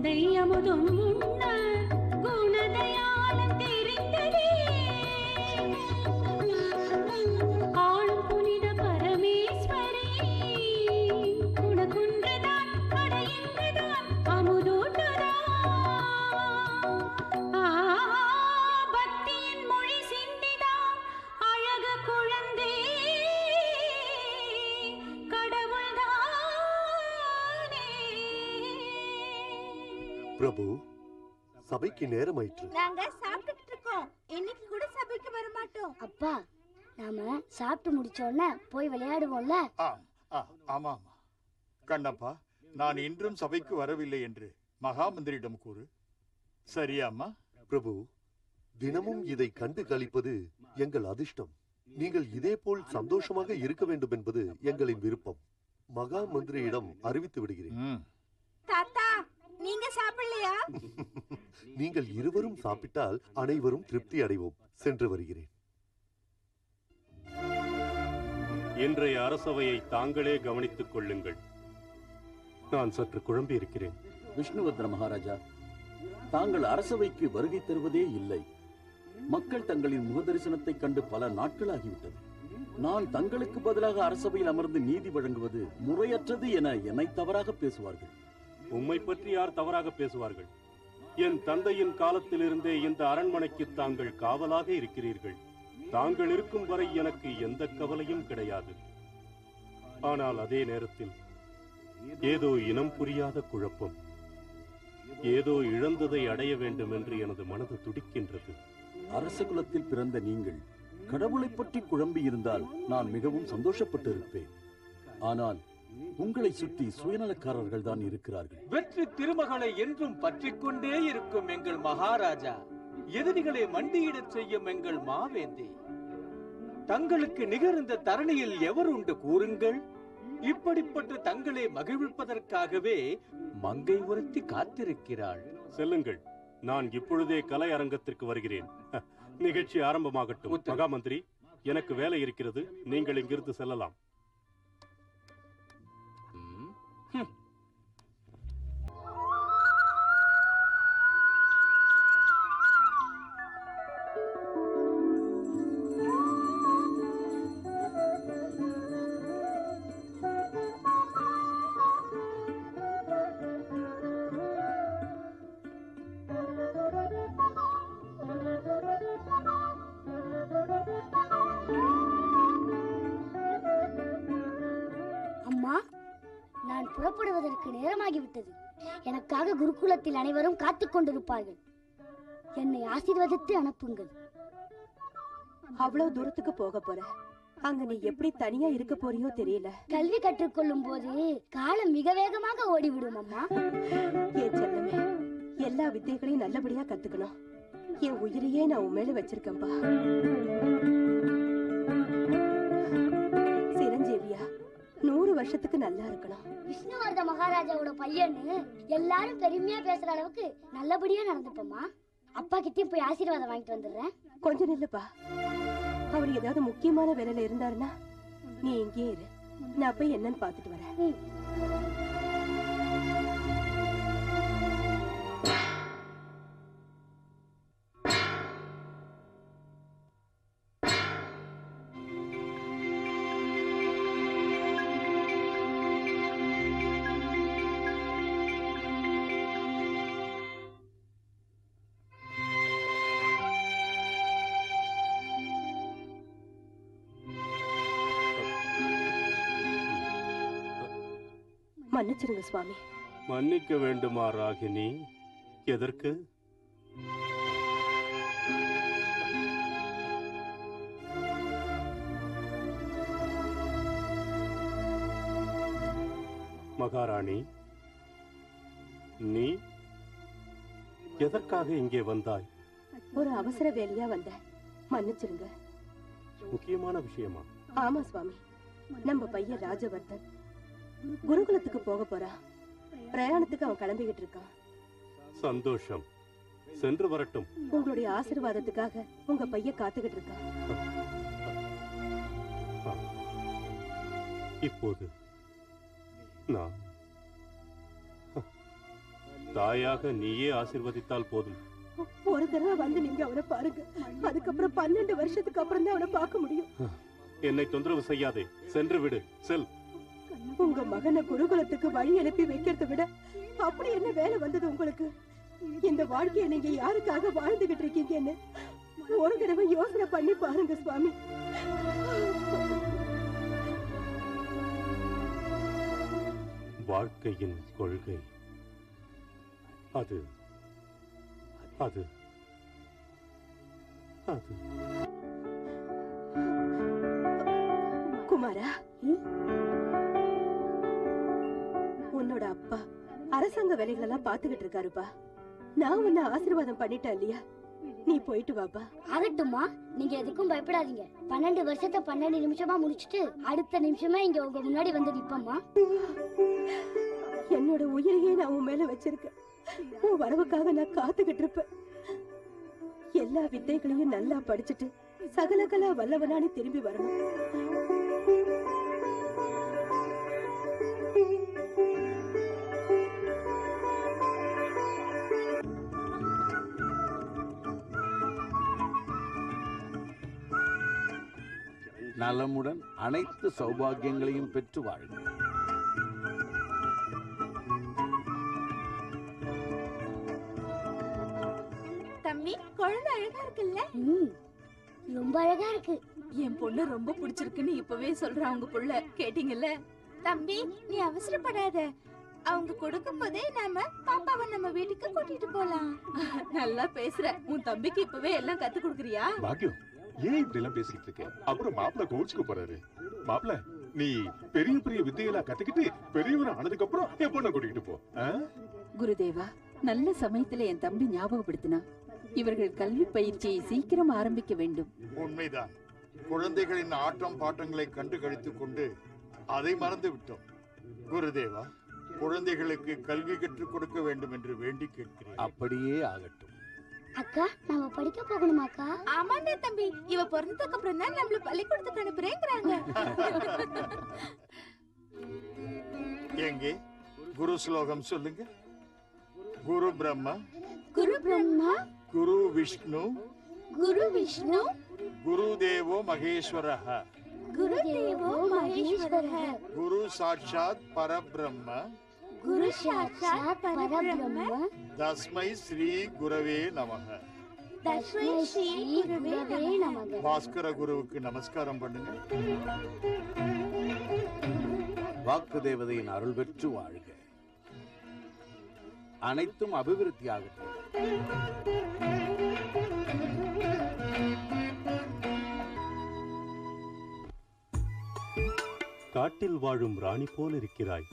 குழந்தை அமுதும் உண்ண குணதயாளம் தெரிந்ததே. ஆளும் புனித பரமேஸ்வரி குணகுன்றதான் அடைகின்றதான் அமுதூட்டுதான். பக்தியின் மொழி சிந்திதான் அழகு குழந்தை கடவுள்தானே. பிரபு, சபைக்கு நேரமாயிற்று. நாங்க சாப்பிட்டுட்டு இருக்கோம். இன்னைக்கு கூட சபைக்கு வர மாட்டோம். அப்பா, நாம சாப்பிட்டு முடிச்சோடனே போய் விளையாடுவோம்ல. ஆமா கண்ணப்பா, நான் இன்றும் சபைக்கு வரவில்லை என்று மகாமந்திரியிடம் கூறு. சரியாம்மா? பிரபு, தினமும் இதை கண்டு கழிப்பது எங்கள் அதிர்ஷ்டம். நீங்கள் இதே போல் சந்தோஷமாக இருக்க வேண்டும் என்பது எங்களின் விருப்பம். மகா மந்திரியிடம் அறிவித்து விடுகிறேன். தாத்தா, நீங்க சாப்பிடலையா? நீங்கள் இருவரும் சாப்பிட்டால் அனைவரும் திருப்தி அடைவோம். சென்று வருகிறேன். இன்றைய அரசவையை தாங்களே கவனித்துக் கொள்ளுங்கள். நான் சற்று குழம்பி இருக்கிறேன். விஷ்ணுவர்தன மகாராஜா, தாங்கள் அரசவைக்கு வருகை தருவதே இல்லை. மக்கள் தங்களின் முகதரிசனத்தை கண்டு பல நாட்களாகிவிட்டது. நான் தங்களுக்கு பதிலாக அரசவையில் அமர்ந்து நீதி வழங்குவது முறையற்றது என என்னை தவறாக பேசுவார்கள். உம்மை பற்றி யார் தவறாக பேசுவார்கள்? என் தந்தையின் காலத்திலிருந்தே இந்த அரண்மனைக்கு தாங்கள் காவலாக இருக்கிறீர்கள். தாங்கள் இருக்கும் வரை எனக்கு எந்த கவலையும் கிடையாது. ஆனால் அதே நேரத்தில் ஏதோ இனம் புரியாத குழப்பம், ஏதோ இழந்ததை அடைய வேண்டும் என்று எனது மனது துடிக்கின்றது. அரச குலத்தில் பிறந்த நீங்கள் கடவுளை பற்றி குழம்பி இருந்தால் நான் மிகவும் சந்தோஷப்பட்டு இருப்பேன். ஆனால் உங்களை சுற்றி சுயநலக்காரர்கள் தான் இருக்கிறார்கள். வெற்றி திருமகளை என்றும் பற்றிக் கொண்டே இருக்கும் எங்கள் மகாராஜா, எதிரிகளை மண்டியிடச் செய்யும் எங்கள் மாவேந்தி, தங்களுக்கு நிகழ்ந்த தரணியில் எவர் உண்டு கூறுங்கள்? இப்படிப்பட்ட தங்களை மகிழ்விப்பதற்காகவே மங்கை ஒருத்தி காத்திருக்கிறாள். செல்லுங்கள், நான் இப்பொழுதே கலை அரங்கத்திற்கு வருகிறேன். நிகழ்ச்சி ஆரம்பமாகட்டும். மகாமந்திரி, எனக்கு வேலை இருக்கிறது. நீங்கள் இங்கிருந்து செல்லலாம். நான் புறப்படுவதற்கு நேரமாகிவிட்டது. எனக்காக குருகுலத்தில் அனைவரும் காத்துக் கொண்டிருப்பார்கள். என்னை ஆசீர்வதித்து அனுப்புங்கள். அவ்வளவு தூரத்துக்கு போக போற, அங்க நீ எப்படி தனியா இருக்க போறியோ தெரியல. கல்வி கற்றுக்கொள்ளும் போது காலம் மிக வேகமாக ஓடிவிடும் அம்மா. என் செல்லமே, எல்லா வித்தைகளையும் நல்லபடியா கத்துக்கணும். என் உயிரையே நான் உன் மேல வச்சிருக்கேன்பா. சிரஞ்சீவியா 100 வருஷத்துக்கு நல்லா இருக்கணும். விஷ்ணுவர்த மகாராஜாவோட பையன்னு எல்லாரும் பெருமையா பேசுற அளவுக்கு நல்லபடியா நடந்துப்போமா. அப்பா கிட்டயும் போய் ஆசீர்வாதம் வாங்கிட்டு வந்துடுறேன். கொஞ்சம் நில்லுப்பா. அவர் ஏதாவது முக்கியமான வேலையில இருந்தாருன்னா நீ இங்கே இரு. நான் போய் என்னன்னு பாத்துட்டு வரேன். மன்னிச்சிருங்க சுவாமி. மன்னிக்க வேண்டுமா ராகினி? எதற்கு? மகாராணி, நீ எதற்காக இங்கே வந்தாய்? ஒரு அவசர வேலையா வந்த. மன்னிச்சிருங்க. முக்கியமான விஷயமா? ஆமா சுவாமி, நம்ம பையன் ராஜவர்தன் குருகுலத்துக்கு போக போறா. பிரயாணத்துக்கு அவன் கிளம்பிக்கிட்டு இருக்கான். சந்தோஷம், சென்று வரட்டும். உங்களுடைய ஆசீர்வாதத்துக்காக உங்க பையன் காத்துக்கிட்டு இருக்கான். இப்போது நான் தாயாக நீயே ஆசீர்வதித்தால் போதும். ஒரு தடவை வந்து நீங்க அவனை பாருங்க. அதுக்கப்புறம் 12 வருஷத்துக்கு அப்புறம் தான் அவனை பார்க்க முடியும். என்னை தொந்தரவு செய்யாதே, சென்று விடு. செல். உங்க மகனை குருகுலத்துக்கு வழி அனுப்பி வைக்கிறதை விட அப்படி என்ன வேலை வந்தது உங்களுக்கு? இந்த வாழ்க்கையை நீங்க யாருக்காக வாழ்ந்துகிட்டு இருக்கீங்கன்னு ஒரு தடவை யோசனை பண்ணி பாருங்க சுவாமி. வாழ்க்கையின் கொள்கை அது அது அது குமாரா, உன்னோட அப்பா அரசாங்க வேலைகள் எல்லாம் பாத்துக்கிட்டு இருக்காருப்பா. நான் உன்னை ஆசீர்வாதம் பண்ணிட்டேன் இல்லையா? நீ போயிட்டு வாப்பா. ஆகட்டும்மா, நீங்க எதுக்கும் பயப்படாதீங்க. 12 வருஷத்தை 12 நிமிஷமா முடிச்சிட்டு அடுத்த நிமிஷமே இங்க உங்க முன்னாடி வந்து நிப்பம்மா. என்னோட உயிரையே நான் உன் மேல வச்சிருக்கேன். உன் வரவுக்காக நான் காத்துக்கிட்டு இருப்பேன். எல்லா வித்தைகளையும் நல்லா படிச்சுட்டு சகலகலா வல்லவனானி திரும்பி வரணும். நலமுடன் அனைத்து சௌபாகியங்களையும் பெற்று வாழ்க. தம்பி, குழந்தை அழகா இருக்குல்ல? ரொம்ப அழகா இருக்கு. என் பொண்ணு ரொம்ப பிடிச்சிருக்குன்னு இப்பவே சொல்றா உங்க புள்ள. கேட்டீங்கல்ல? தம்பி, நீ அவசரப்படாத. அவங்க கொடுக்கும் போதே நாம பாப்பாவை நம்ம வீட்டுக்கு கூட்டிட்டு போலாம். நல்லா பேசுற. உன் தம்பிக்கு இப்பவே எல்லாம் கத்து கொடுக்கறியா? பாக்கியம், ஏன் இப்படி எல்லாம் பேசிட்டு இருக்க? அப்புறம் மாப்பிள்ள கோச்சுக்கு போறாரு. மாப்பிள்ள, நீ பெரிய பெரிய வித்தையெல்லாம் கத்துக்கிட்டு பெரியவர் ஆனதுக்கு அப்புறம் என் பொண்ணை கூட்டிட்டு போ. குருதேவா, நல்ல சமயத்துல என் தம்பி ஞாபகப்படுத்தினா. இவர்கள் கல்வி பயிற்சியை சீக்கிரம் ஆரம்பிக்க வேண்டும். உண்மைதான். குழந்தைகளின் ஆட்டம் பாட்டங்களை கண்டு கழித்துக் கொண்டு அதை மறந்து விட்டோம். குருதேவா, குழந்தைகளுக்கு கல்வி கற்றுக் கொடுக்க வேண்டும் என்று வேண்டி கேட்கிறேன். அப்படியே ஆகட்டும். அக்கா, நாம படிக்க போகணுமா அக்கா? ஆமாண்டா தம்பி, இவ பிறந்ததுக்கு அப்புறம் தான் நம்மள பள்ளிக்கூடத்துக்கு அனுப்புறேங்கறாங்க. எங்கே குரு ஸ்லோகம் சொல்லுங்க. குரு பிரம்மா, குரு பிரம்மா, குரு விஷ்ணு, குரு விஷ்ணு, குரு தேவோ மகேஸ்வரஹ, குரு தேவோ மகேஸ்வரஹ, குரு சாட்சாத் பரபிரம்ம, குரு சாட்சாத் பரபிரம்ம, தஸ்மை ஸ்ரீ குரவே நமஹ. தஸ்மை ஸ்ரீ குருவே நமக. பாஸ்கர குருவுக்கு நமஸ்காரம் பண்ணுங்க. வாக்கு தேவதையின் அருள் பெற்று வாழ்க. அனைத்தும் அபிவிருத்தியாகட்டும். காட்டில் வாழும் ராணி போல் இருக்கிறாய்.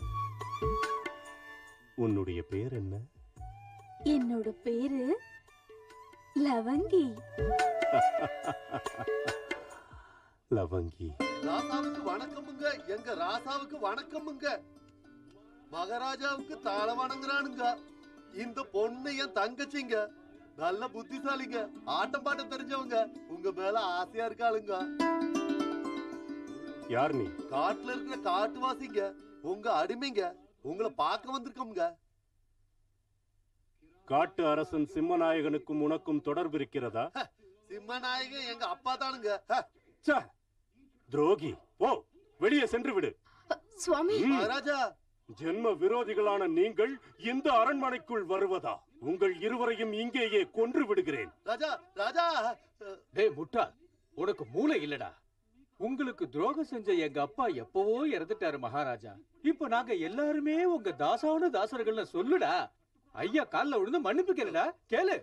உன்னுடைய பெயர் என்ன? என்னோட பேரு லவங்கி. லவங்கி. ராசாவுக்கு வணக்கமுங்க. எங்க ராசாவுக்கு வணக்கமுங்க. மகாராஜாவுக்கு தாள வணங்குறானுங்க. இந்த பொண்ணு என் தங்கச்சிங்க. நல்ல புத்திசாலிங்க. ஆட்டம் பாட்டம் தெரிஞ்சவங்க. உங்க மேல ஆசையா இருக்காளுங்க. யார் நீ? காட்டுல இருக்கிற காட்டுவாசிங்க. உங்க அடிமைங்க. உங்களை பார்க்க வந்திருக்கோம்ங்க. காட்டு அரசன் சிம்மநாயகனுக்கும் உனக்கும் தொடர்பு இருக்கிறதா? சிம்மநாயகன் எங்க அப்பா தானுங்க. துரோகி, போ, வெளியே சென்று விடு. சுவாமி. மகாராஜா, ஜென்ம விரோதிகளான நீங்கள் இந்த அரண்மனைக்குள் வருவதா? உங்கள் இருவரையும் இங்கேயே கொன்று விடுகிறேன். ராஜா, ராஜா. டேய் முட்டாள், உனக்கு மூளை இல்லடா. உங்களுக்கு துரோகம் செஞ்ச எங்க அப்பா எப்பவோ இறந்துட்டாரு மகாராஜா. இப்ப நாங்க எல்லாருமே உங்க தாசான தாசர்கள்னு சொல்லுடா. ஐயா கால்ல விழுந்து மன்னிப்பு கேளுடா. கேளு.